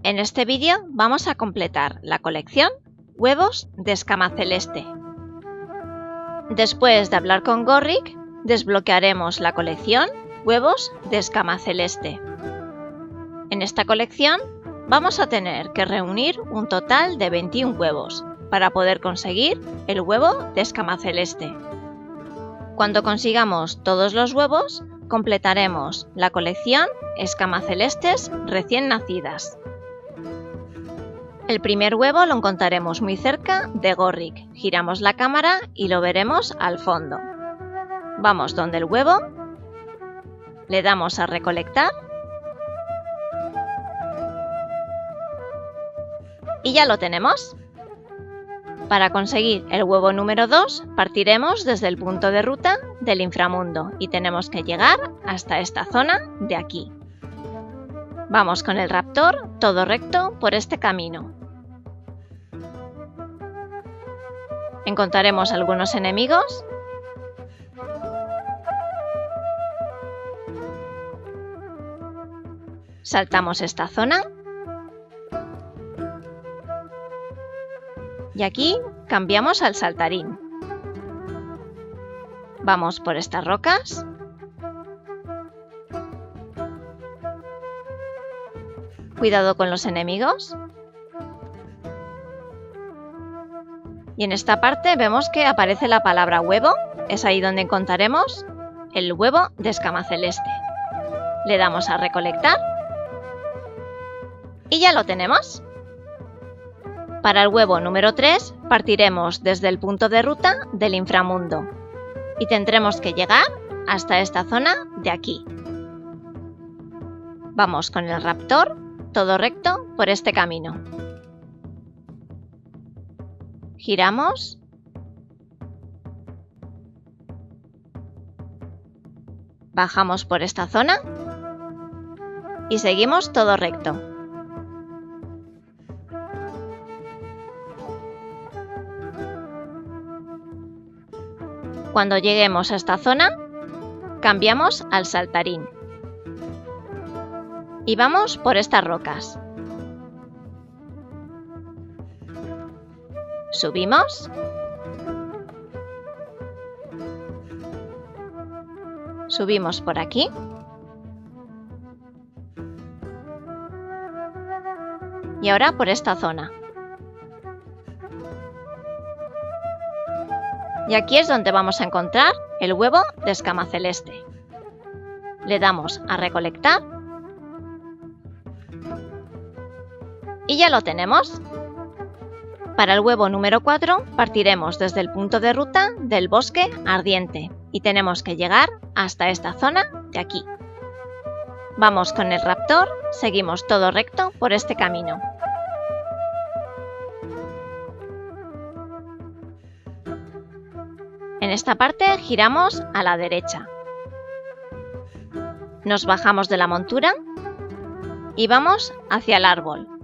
En este vídeo vamos a completar la colección Huevos de Escama Celeste. Después de hablar con Gorrick, desbloquearemos la colección Huevos de Escama Celeste. En esta colección vamos a tener que reunir un total de 21 huevos para poder conseguir el huevo de escama celeste. Cuando consigamos todos los huevos, completaremos la colección Escama Celestes recién nacidas. El primer huevo lo encontraremos muy cerca de Gorrick. Giramos la cámara y lo veremos al fondo. Vamos donde el huevo, le damos a recolectar y ya lo tenemos. Para conseguir el huevo número 2, partiremos desde el punto de ruta del inframundo y tenemos que llegar hasta esta zona de aquí. Vamos con el raptor todo recto por este camino. Encontraremos algunos enemigos. Saltamos esta zona. Y aquí cambiamos al saltarín. Vamos por estas rocas. Cuidado con los enemigos. Y en esta parte vemos que aparece la palabra huevo. Es ahí donde encontraremos el huevo de escama celeste. Le damos a recolectar. Y ya lo tenemos. Para el huevo número 3 partiremos desde el punto de ruta del inframundo y tendremos que llegar hasta esta zona de aquí. Vamos con el raptor todo recto por este camino. Giramos. Bajamos por esta zona y seguimos todo recto. Cuando lleguemos a esta zona, cambiamos al saltarín y vamos por estas rocas. Subimos. Subimos por aquí. Y ahora por esta zona. Y aquí es donde vamos a encontrar el huevo de escama celeste. Le damos a recolectar. Y ya lo tenemos. Para el huevo número 4 partiremos desde el punto de ruta del bosque ardiente y tenemos que llegar hasta esta zona de aquí. Vamos con el raptor, seguimos todo recto por este camino. En esta parte giramos a la derecha. Nos bajamos de la montura y vamos hacia el árbol.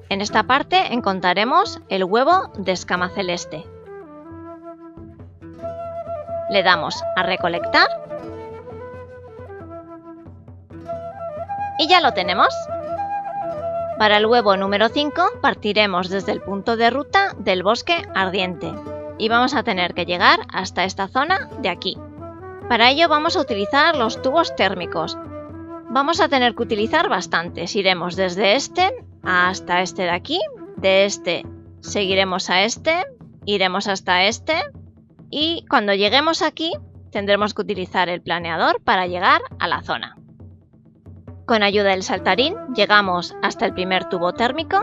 En esta parte encontraremos el huevo de escama celeste. Le damos a recolectar y ya lo tenemos. Para el huevo número 5 partiremos desde el punto de ruta del bosque ardiente y vamos a tener que llegar hasta esta zona de aquí. Para ello vamos a utilizar los tubos térmicos. Vamos a tener que utilizar bastantes. Iremos desde este hasta este de aquí. De este seguiremos a este, iremos hasta este y cuando lleguemos aquí tendremos que utilizar el planeador para llegar a la zona. Con ayuda del saltarín llegamos hasta el primer tubo térmico.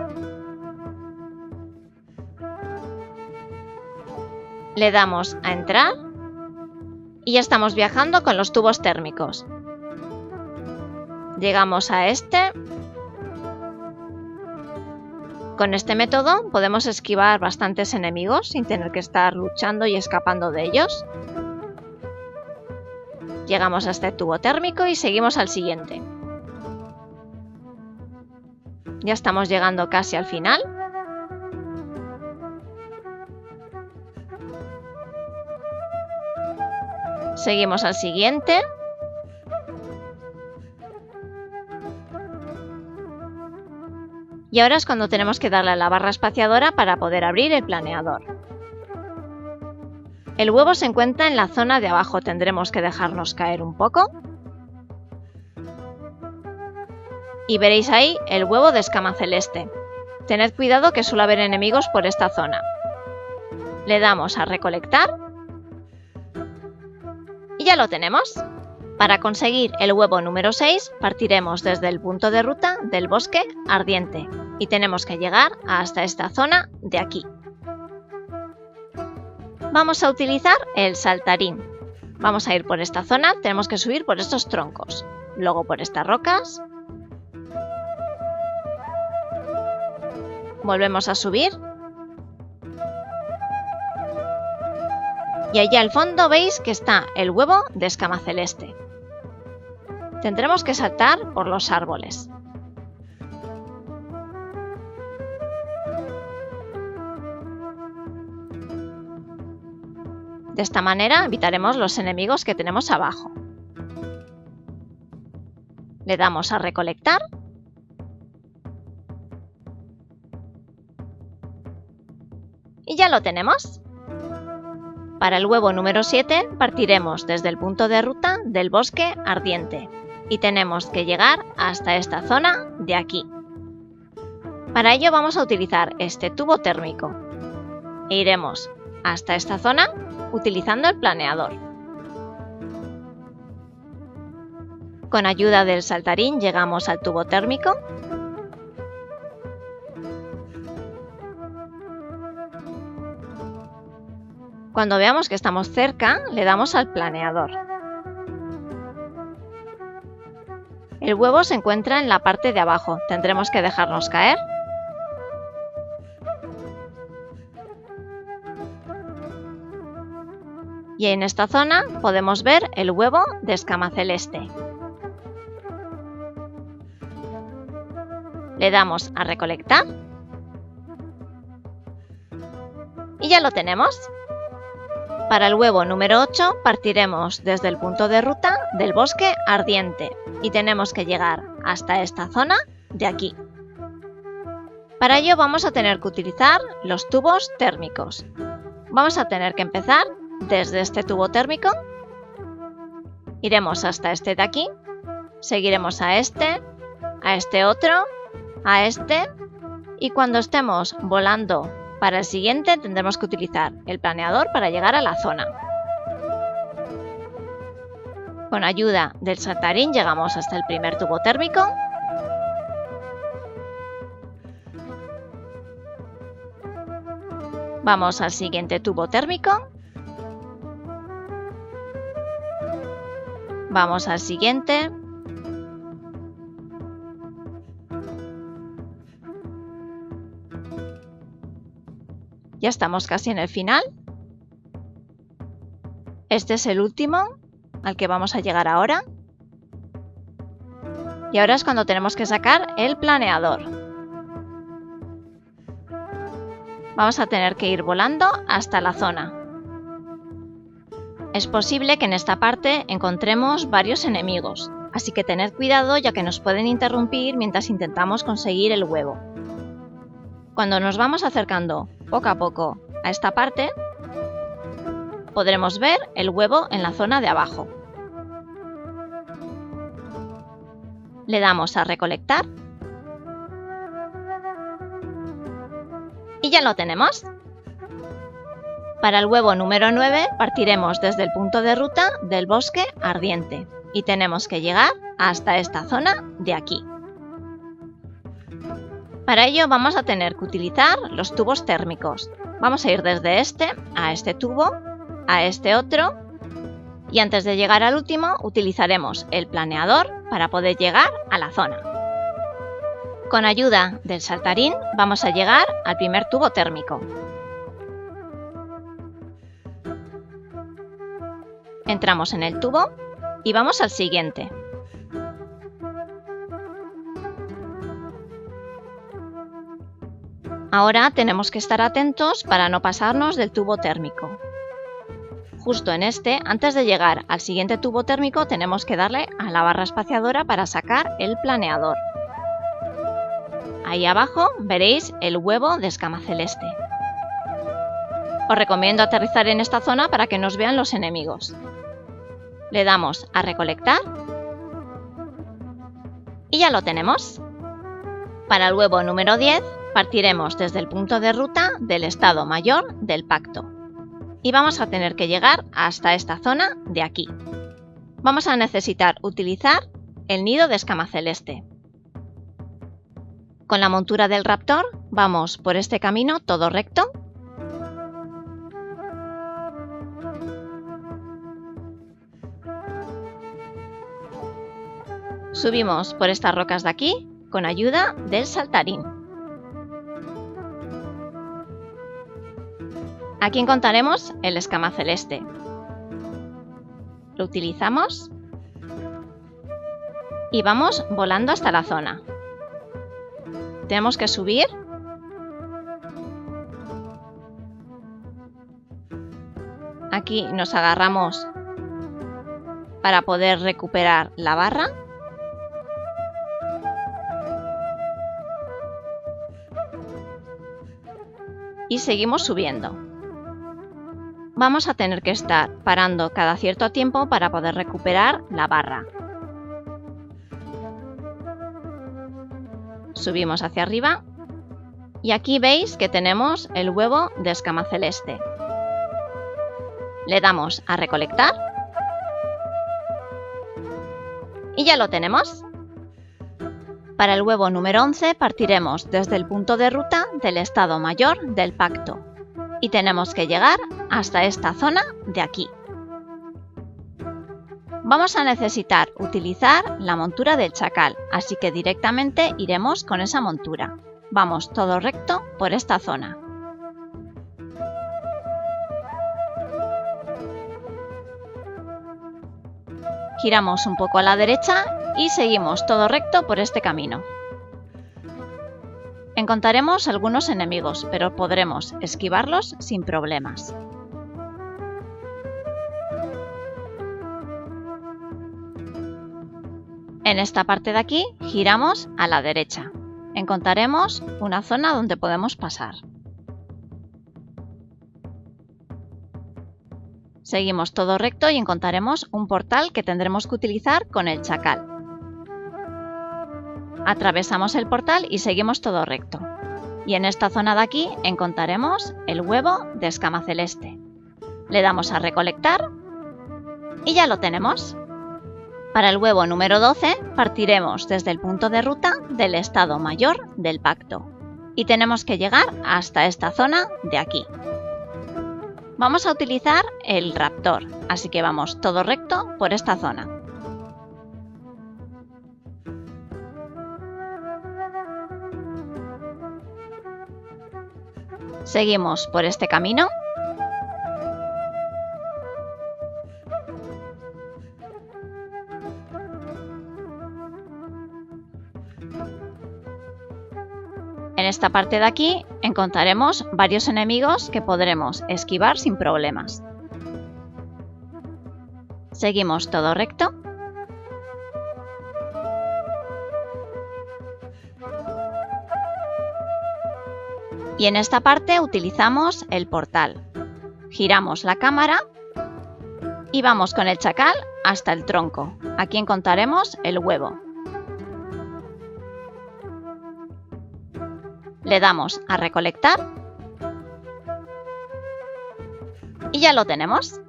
Le damos a entrar y ya estamos viajando con los tubos térmicos. Llegamos a este. Con este método podemos esquivar bastantes enemigos sin tener que estar luchando y escapando de ellos. Llegamos a este tubo térmico y seguimos al siguiente. Ya estamos llegando casi al final. Seguimos al siguiente. Y ahora es cuando tenemos que darle a la barra espaciadora para poder abrir el planeador. El huevo se encuentra en la zona de abajo, tendremos que dejarnos caer un poco. Y veréis ahí el huevo de escama celeste. Tened cuidado que suele haber enemigos por esta zona. Le damos a recolectar. Y ya lo tenemos. Para conseguir el huevo número 6, partiremos desde el punto de ruta del bosque ardiente. Y tenemos que llegar hasta esta zona de aquí. Vamos a utilizar el saltarín. Vamos a ir por esta zona, tenemos que subir por estos troncos. Luego por estas rocas. Volvemos a subir. Y allá al fondo veis que está el huevo de escama celeste. Tendremos que saltar por los árboles. De esta manera evitaremos los enemigos que tenemos abajo. Le damos a recolectar. Y ya lo tenemos. Para el huevo número 7 partiremos desde el punto de ruta del bosque ardiente y tenemos que llegar hasta esta zona de aquí. Para ello vamos a utilizar este tubo térmico e iremos hasta esta zona utilizando el planeador. Con ayuda del saltarín llegamos al tubo térmico. Cuando veamos que estamos cerca, le damos al planeador. El huevo se encuentra en la parte de abajo, tendremos que dejarnos caer. Y en esta zona podemos ver el huevo de escama celeste. Le damos a recolectar. Y ya lo tenemos. Para el huevo número 8 partiremos desde el punto de ruta del bosque ardiente y tenemos que llegar hasta esta zona de aquí. Para ello vamos a tener que utilizar los tubos térmicos. Vamos a tener que empezar desde este tubo térmico. Iremos hasta este de aquí, seguiremos a este otro, a este y cuando estemos volando para el siguiente tendremos que utilizar el planeador para llegar a la zona. Con ayuda del saltarín llegamos hasta el primer tubo térmico. Vamos al siguiente tubo térmico. Vamos al siguiente. Ya estamos casi en el final. Este es el último al que vamos a llegar ahora. Y ahora es cuando tenemos que sacar el planeador. Vamos a tener que ir volando hasta la zona. Es posible que en esta parte encontremos varios enemigos, así que tened cuidado ya que nos pueden interrumpir mientras intentamos conseguir el huevo. Cuando nos vamos acercando poco a poco a esta parte, podremos ver el huevo en la zona de abajo. Le damos a recolectar. Y ya lo tenemos. Para el huevo número 9 partiremos desde el punto de ruta del bosque ardiente y tenemos que llegar hasta esta zona de aquí. Para ello vamos a tener que utilizar los tubos térmicos. Vamos a ir desde este a este tubo, a este otro y antes de llegar al último utilizaremos el planeador para poder llegar a la zona. Con ayuda del saltarín vamos a llegar al primer tubo térmico. Entramos en el tubo y vamos al siguiente. Ahora tenemos que estar atentos para no pasarnos del tubo térmico. Justo en este, antes de llegar al siguiente tubo térmico, tenemos que darle a la barra espaciadora para sacar el planeador. ahí abajo veréis el huevo de escama celeste. Os recomiendo aterrizar en esta zona para que nos vean los enemigos. Le damos a recolectar y ya lo tenemos. Para el huevo número 10 partiremos desde el punto de ruta del Estado Mayor del Pacto y vamos a tener que llegar hasta esta zona de aquí. Vamos a necesitar utilizar el nido de escama celeste. Con la montura del raptor vamos por este camino todo recto. Subimos por estas rocas de aquí con ayuda del saltarín. Aquí encontraremos el escama celeste. Lo utilizamos y vamos volando hasta la zona. Tenemos que subir aquí, nos agarramos para poder recuperar la barra. Y seguimos subiendo. Vamos a tener que estar parando cada cierto tiempo para poder recuperar la barra. Subimos hacia arriba y aquí veis que tenemos el huevo de escama celeste. Le damos a recolectar y ya lo tenemos. Para el huevo número 11 partiremos desde el punto de ruta del Estado Mayor del Pacto y tenemos que llegar hasta esta zona de aquí. Vamos a necesitar utilizar la montura del chacal, así que directamente iremos con esa montura. Vamos todo recto por esta zona. Giramos un poco a la derecha y seguimos todo recto por este camino. Encontraremos algunos enemigos, pero podremos esquivarlos sin problemas. En esta parte de aquí giramos a la derecha. Encontraremos una zona donde podemos pasar. Seguimos todo recto y encontraremos un portal que tendremos que utilizar con el chacal. Atravesamos el portal y seguimos todo recto. Y en esta zona de aquí encontraremos el huevo de escama celeste. Le damos a recolectar y ya lo tenemos. Para el huevo número 12 partiremos desde el punto de ruta del Estado Mayor del Pacto y tenemos que llegar hasta esta zona de aquí. Vamos a utilizar el raptor, así que vamos todo recto por esta zona. Seguimos por este camino. En esta parte de aquí encontraremos varios enemigos que podremos esquivar sin problemas. Seguimos todo recto. Y en esta parte utilizamos el portal. Giramos la cámara y vamos con el chacal hasta el tronco. Aquí encontraremos el huevo. Le damos a recolectar y ya lo tenemos.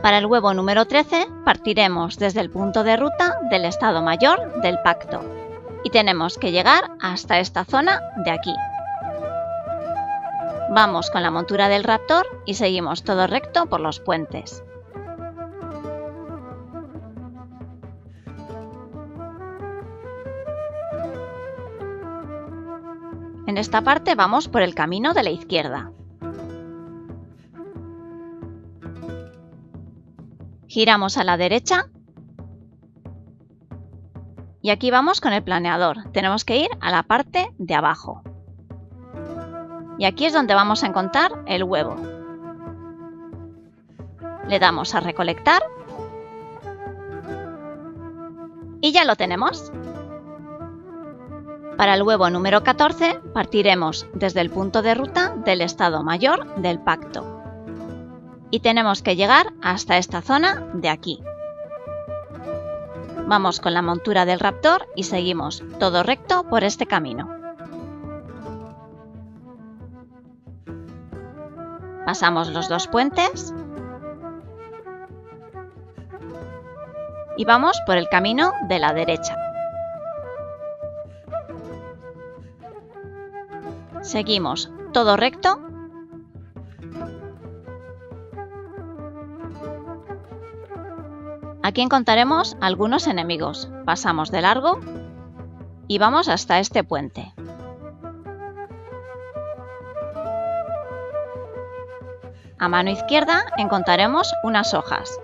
Para el huevo número 13 partiremos desde el punto de ruta del Estado Mayor del Pacto y tenemos que llegar hasta esta zona de aquí. Vamos con la montura del raptor y seguimos todo recto por los puentes. En esta parte vamos por el camino de la izquierda. Giramos a la derecha y aquí vamos con el planeador. Tenemos que ir a la parte de abajo. Y aquí es donde vamos a encontrar el huevo. Le damos a recolectar y ya lo tenemos. Para el huevo número 14 partiremos desde el punto de ruta del estado mayor del pacto. Y tenemos que llegar hasta esta zona de aquí. Vamos con la montura del raptor y seguimos todo recto por este camino. Pasamos los dos puentes y vamos por el camino de la derecha. Seguimos todo recto Aquí encontraremos algunos enemigos. Pasamos de largo y vamos hasta este puente. A mano izquierda encontraremos unas hojas.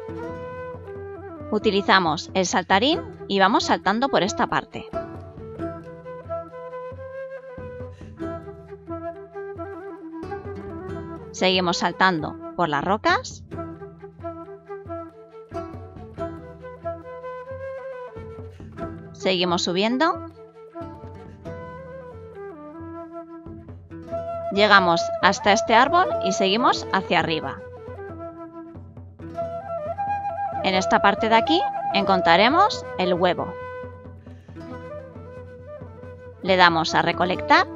Utilizamos el saltarín y vamos saltando por esta parte. Seguimos saltando por las rocas. Seguimos subiendo. Llegamos hasta este árbol y seguimos hacia arriba. En esta parte de aquí encontraremos el huevo. Le damos a recolectar.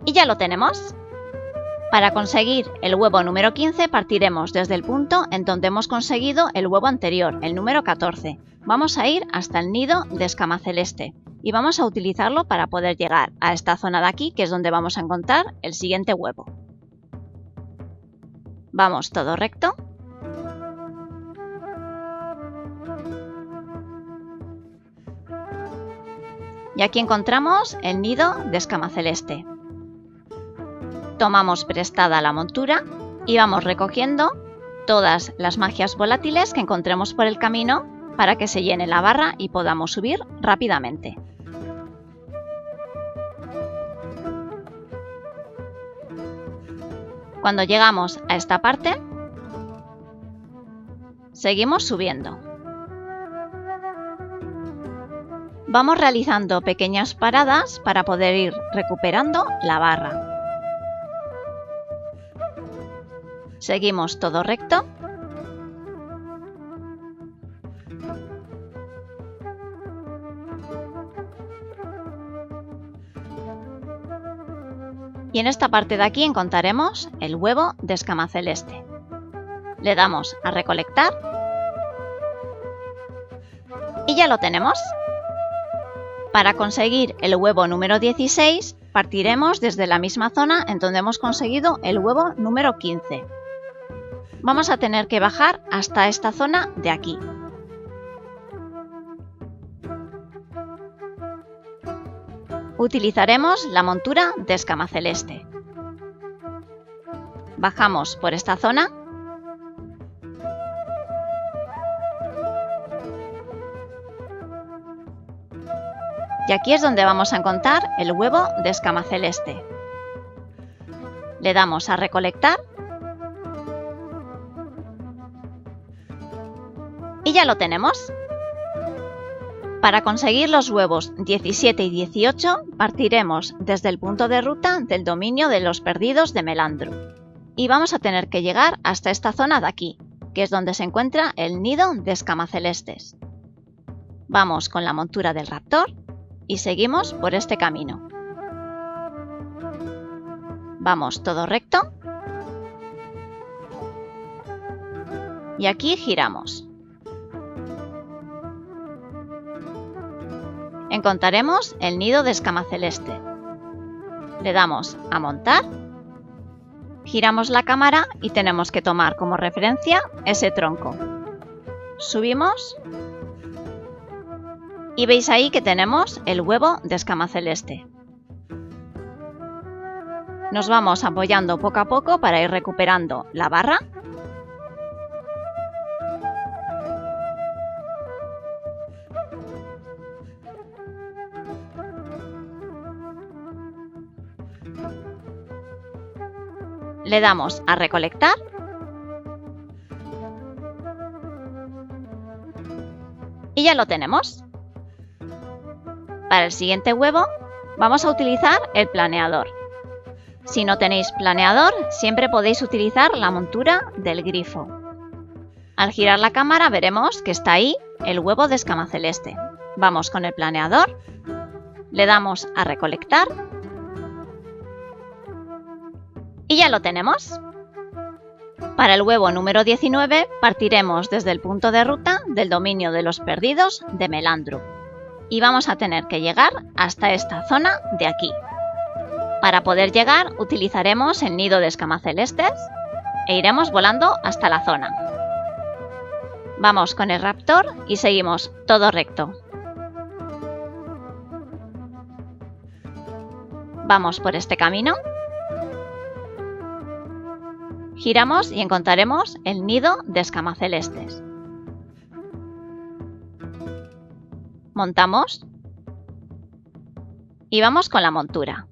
Y ya lo tenemos. Para conseguir el huevo número 15 partiremos desde el punto en donde hemos conseguido el huevo anterior, el número 14. Vamos a ir hasta el nido de escamaceleste y vamos a utilizarlo para poder llegar a esta zona de aquí, que es donde vamos a encontrar el siguiente huevo. Vamos todo recto. Y aquí encontramos el nido de escamaceleste. Tomamos prestada la montura y vamos recogiendo todas las magias volátiles que encontremos por el camino para que se llene la barra y podamos subir rápidamente. Cuando llegamos a esta parte, seguimos subiendo. Vamos realizando pequeñas paradas para poder ir recuperando la barra. Seguimos todo recto. Y en esta parte de aquí encontraremos el huevo de escamaceleste. Le damos a recolectar. Y ya lo tenemos. Para conseguir el huevo número 16, partiremos desde la misma zona en donde hemos conseguido el huevo número 15. Vamos a tener que bajar hasta esta zona de aquí. Utilizaremos la montura de escamaceleste. Bajamos por esta zona. Y aquí es donde vamos a encontrar el huevo de escamaceleste. Le damos a recolectar. Y ya lo tenemos. Para conseguir los huevos 17 y 18 partiremos desde el punto de ruta del dominio de los perdidos de Melandru. Y vamos a tener que llegar hasta esta zona de aquí, que es donde se encuentra el nido de escamacelestes. Vamos con la montura del raptor y seguimos por este camino. Vamos todo recto. Y aquí giramos. Encontraremos el nido de escamaceleste. Le damos a montar. Giramos la cámara y tenemos que tomar como referencia ese tronco. Subimos. Y veis ahí que tenemos el huevo de escamaceleste. Nos vamos apoyando poco a poco para ir recuperando la barra. Le damos a recolectar. Y ya lo tenemos. Para el siguiente huevo vamos a utilizar el planeador. Si no tenéis planeador, siempre podéis utilizar la montura del grifo. Al girar la cámara veremos que está ahí el huevo de escamaceleste. Vamos con el planeador, le damos a recolectar y ya lo tenemos. Para el huevo número 19 partiremos desde el punto de ruta del dominio de los perdidos de Melandrum y vamos a tener que llegar hasta esta zona de aquí. Para poder llegar utilizaremos el nido de escamacelestes e iremos volando hasta la zona. Vamos con el raptor y seguimos todo recto. Vamos por este camino. Giramos y encontraremos el nido de escamacelestes. Montamos y vamos con la montura.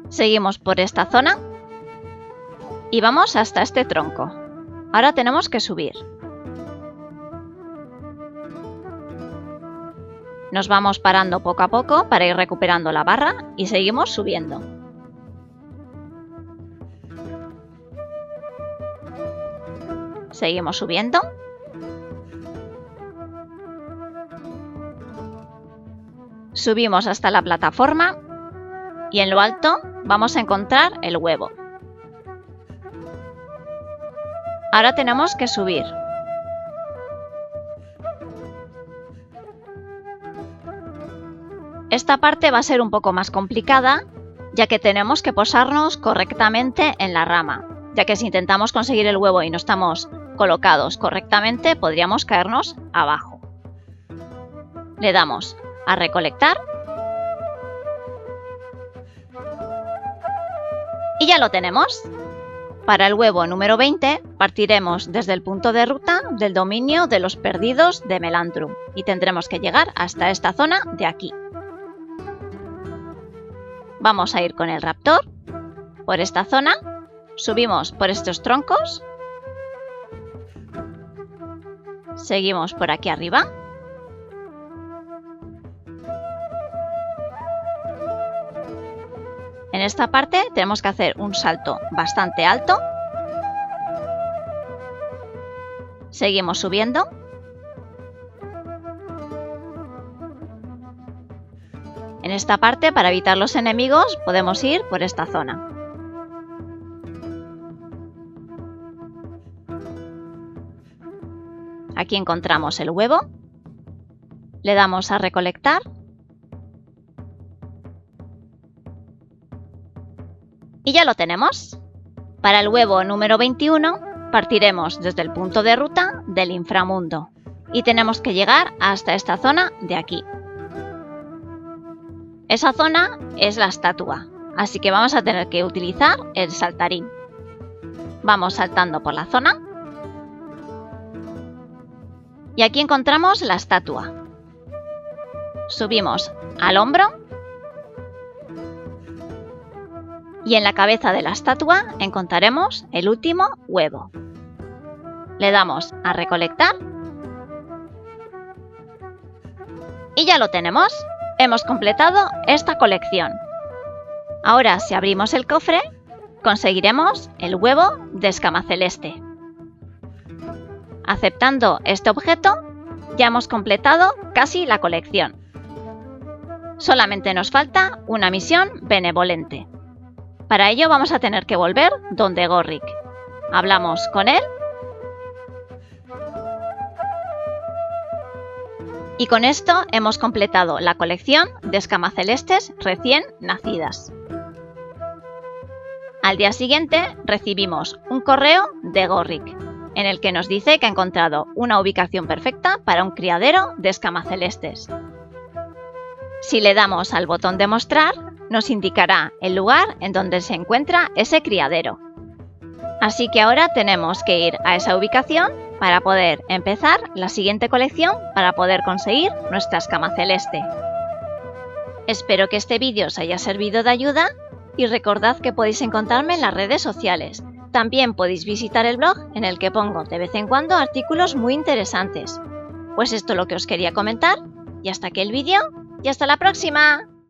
Seguimos por esta zona y vamos hasta este tronco. Ahora tenemos que subir. Nos vamos parando poco a poco para ir recuperando la barra y seguimos subiendo. Seguimos subiendo. Subimos hasta la plataforma y en lo alto vamos a encontrar el huevo. Ahora tenemos que subir. Esta parte va a ser un poco más complicada, ya que tenemos que posarnos correctamente en la rama, ya que si intentamos conseguir el huevo y no estamos colocados correctamente, podríamos caernos abajo. Le damos a recolectar y ya lo tenemos. Para el huevo número 20 partiremos desde el punto de ruta del dominio de los perdidos de Melandrum y tendremos que llegar hasta esta zona de aquí. Vamos a ir con el raptor por esta zona, subimos por estos troncos, seguimos por aquí arriba. En esta parte tenemos que hacer un salto bastante alto. Seguimos subiendo. En esta parte, para evitar los enemigos, podemos ir por esta zona. Aquí encontramos el huevo. Le damos a recolectar. Y ya lo tenemos. Para el huevo número 21 partiremos desde el punto de ruta del inframundo y tenemos que llegar hasta esta zona de aquí. Esa zona es la estatua, así que vamos a tener que utilizar el saltarín. Vamos saltando por la zona y aquí encontramos la estatua. Subimos al hombro. Y en la cabeza de la estatua encontraremos el último huevo. Le damos a recolectar. Y ya lo tenemos. Hemos completado esta colección. Ahora, si abrimos el cofre, conseguiremos el huevo de escamaceleste. Aceptando este objeto, ya hemos completado casi la colección. Solamente nos falta una misión benevolente. Para ello vamos a tener que volver donde Gorrik. Hablamos con él. Y con esto hemos completado la colección de escamacelestes recién nacidas. Al día siguiente recibimos un correo de Gorrik, en el que nos dice que ha encontrado una ubicación perfecta para un criadero de escamacelestes. Si le damos al botón de mostrar, nos indicará el lugar en donde se encuentra ese criadero. Así que ahora tenemos que ir a esa ubicación para poder empezar la siguiente colección para poder conseguir nuestra escamaceleste. Espero que este vídeo os haya servido de ayuda y recordad que podéis encontrarme en las redes sociales, También podéis visitar el blog en el que pongo de vez en cuando artículos muy interesantes. Pues esto es lo que os quería comentar y hasta aquí el vídeo y hasta la próxima.